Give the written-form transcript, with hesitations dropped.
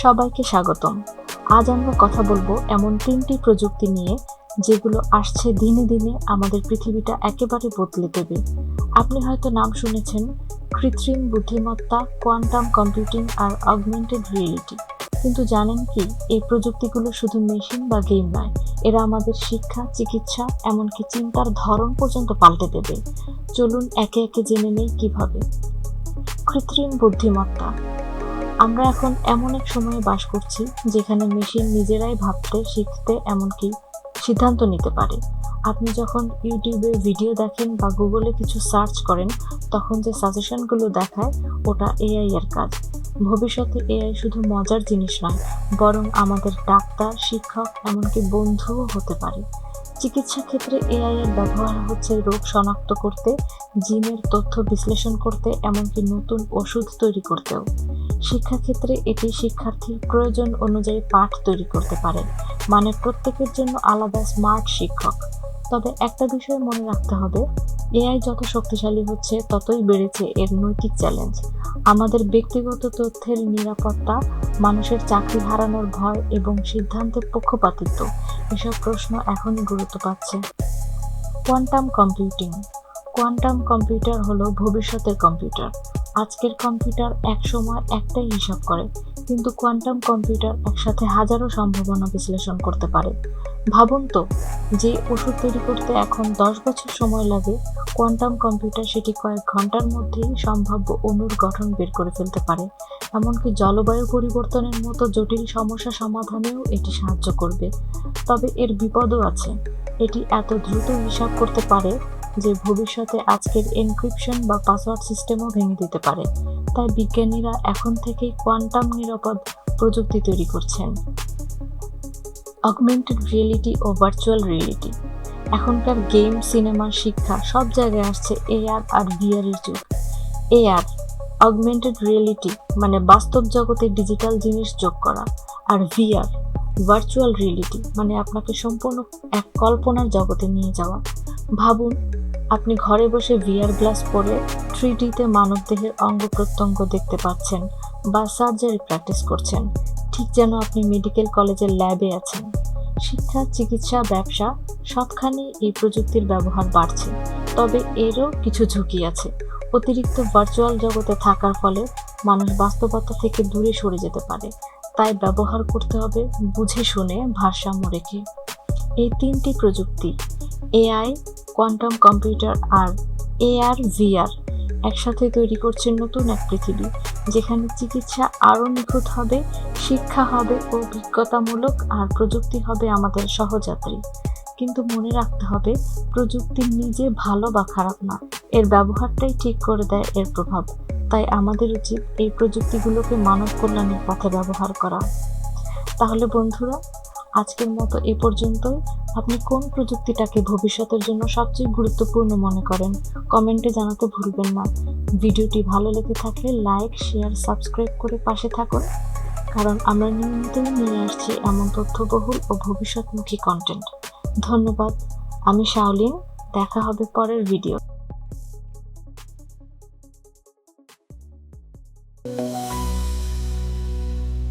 সবাইকে স্বাগতম। আজ আমরা কথা বলবো এমন 3টি প্রযুক্তি নিয়ে যেগুলো আসছে দিনে দিনে আমাদের পৃথিবীটা একেবারে বদলে দেবে। আপনি হয়তো নাম শুনেছেন কৃত্রিম বুদ্ধিমত্তা, কোয়ান্টাম কম্পিউটিং আর অগমেন্টেড রিয়েলিটি। কিন্তু জানেন কি, এই প্রযুক্তিগুলো শুধু মেশিন বা গেম নয়, এরা আমাদের শিক্ষা, চিকিৎসা, এমনকি চিন্তার ধরন পর্যন্ত পাল্টে দেবে। চলুন একে একে জেনে নেই কিভাবে। কৃত্রিম বুদ্ধিমত্তা। আমরা এখন এমন এক সময়ে বাস করছি যেখানে মেশিন নিজেরাই ভাবতে, শিখতে, এমনকি সিদ্ধান্ত নিতে পারে। আপনি যখন ইউটিউবে ভিডিও দেখেন বা গুগলে কিছু সার্চ করেন, তখন যে সাজেশনগুলো দেখায় ওটা এআই এর কাজ। ভবিষ্যতে এআই শুধু মজার জিনিস নয়, বরং আমাদের ডাক্তার, শিক্ষক, এমনকি বন্ধুও হতে পারে। চিকিৎসা ক্ষেত্রে এআই এর ব্যবহার হচ্ছে রোগ শনাক্ত করতে, জিনের তথ্য বিশ্লেষণ করতে, এমনকি নতুন ওষুধ তৈরি করতেও। শিক্ষাক্ষেত্রে এটি শিক্ষার্থীর প্রয়োজন অনুযায়ী পাঠ তৈরি করতে পারে, মানে প্রত্যেকের জন্য আলাদা স্মার্ট শিক্ষক। তবে একটা বিষয় মনে রাখতে হবে, এআই যত শক্তিশালী হচ্ছে ততই বেড়েছে এর নৈতিক চ্যালেঞ্জ। আমাদের ব্যক্তিগত তথ্যের নিরাপত্তা, মানুষের চাকরি হারানোর ভয় এবং সিদ্ধান্তের পক্ষপাতিত্ব, এসব প্রশ্ন এখনই গুরুত্ব পাচ্ছে। Quantum computing. কোয়ান্টাম কম্পিউটার হলো ভবিষ্যতের কম্পিউটার। আজকের কম্পিউটার এক সময় একটাই হিসাব করে, কিন্তু কোয়ান্টাম কম্পিউটার একসাথে হাজারো সম্ভাবনা বিশ্লেষণ করতে পারে। ভাবুন তো, যে ওষুধ তৈরি করতে এখন 10 বছর সময় লাগে, কোয়ান্টাম কম্পিউটার সেটি কয়েক ঘন্টার মধ্যেই সম্ভাব্য অণুর গঠন বের করে ফেলতে পারে। এমনকি জলবায়ু পরিবর্তনের মতো জটিল সমস্যা সমাধানেও এটি সাহায্য করবে। তবে এর বিপদও আছে। এটি এত দ্রুত হিসাব করতে পারে যে ভবিষ্যতে আজকের এনক্রিপশন বা পাসওয়ার্ড সিস্টেমও ভেঙে দিতে পারে। তাই বিজ্ঞানীরা এখন থেকেই কোয়ান্টাম নিরাপদ প্রযুক্তি তৈরি করছেন। অগমেন্টেড রিয়েলিটি ও ভার্চুয়াল রিয়েলিটি। এখনকার গেম, সিনেমা, শিক্ষা সব জায়গায় আসছে এআর আর ভিআর এর যুগ। এআর, অগমেন্টেড রিয়েলিটি, মানে বাস্তব জগতে ডিজিটাল জিনিস যোগ করা, আর ভিআর, ভার্চুয়াল রিয়েলিটি, মানে আপনাকে সম্পূর্ণ এক কল্পনার জগতে নিয়ে যাওয়া। ভাবুন, আপনি ঘরে বসে ভিআর গ্লাস পরে 3Dতে মানবদেহের অঙ্গ প্রত্যঙ্গ দেখতে পাচ্ছেন বা সার্জারি প্র্যাকটিস করছেন, ঠিক যেন আপনি মেডিকেল কলেজের ল্যাবে আছেন। শিক্ষা, চিকিৎসা, ব্যবসা সবখানেই এই প্রযুক্তির ব্যবহার বাড়ছে। তবে এরও কিছু ঝুঁকি আছে। অতিরিক্ত ভার্চুয়াল জগতে থাকার ফলে মানুষ বাস্তবতা থেকে দূরে সরে যেতে পারে। তাই ব্যবহার করতে হবে বুঝে শুনে, ভারসাম্য রেখে। এই 3টি প্রযুক্তি, এআই, কোয়ান্টাম কম্পিউটার আর এআর ভিআর, একসাথে তৈরি করছে নতুন এক পৃথিবী, যেখানে চিকিৎসা আরও নিখুঁত হবে, শিক্ষা হবে অভিজ্ঞতামূলক, আর প্রযুক্তি হবে আমাদের সহযাত্রী। কিন্তু মনে রাখতে হবে, প্রযুক্তি নিজে ভালো বা খারাপ না, এর ব্যবহারটাই ঠিক করে দেয় এর প্রভাব। তাই আমাদের উচিত এই প্রযুক্তিগুলোকে মানব কল্যাণের পথে ব্যবহার করা। তাহলে বন্ধুরা, আজকের মতো এ পর্যন্তই। আপনি কোন প্রযুক্তিটাকে ভবিষ্যতের জন্য সবচেয়ে গুরুত্বপূর্ণ মনে করেন, কমেন্টে জানাতে ভুলবেন না। ভিডিওটি ভালো লেগে থাকলে লাইক, শেয়ার, সাবস্ক্রাইব করে পাশে থাকুন, কারণ আমরা নিয়মিতই নিয়ে আসছি এমন তথ্যবহুল ও ভবিষ্যৎমুখী কন্টেন্ট। ধন্যবাদ। আমি শাওলিন। দেখা হবে পরের ভিডিও।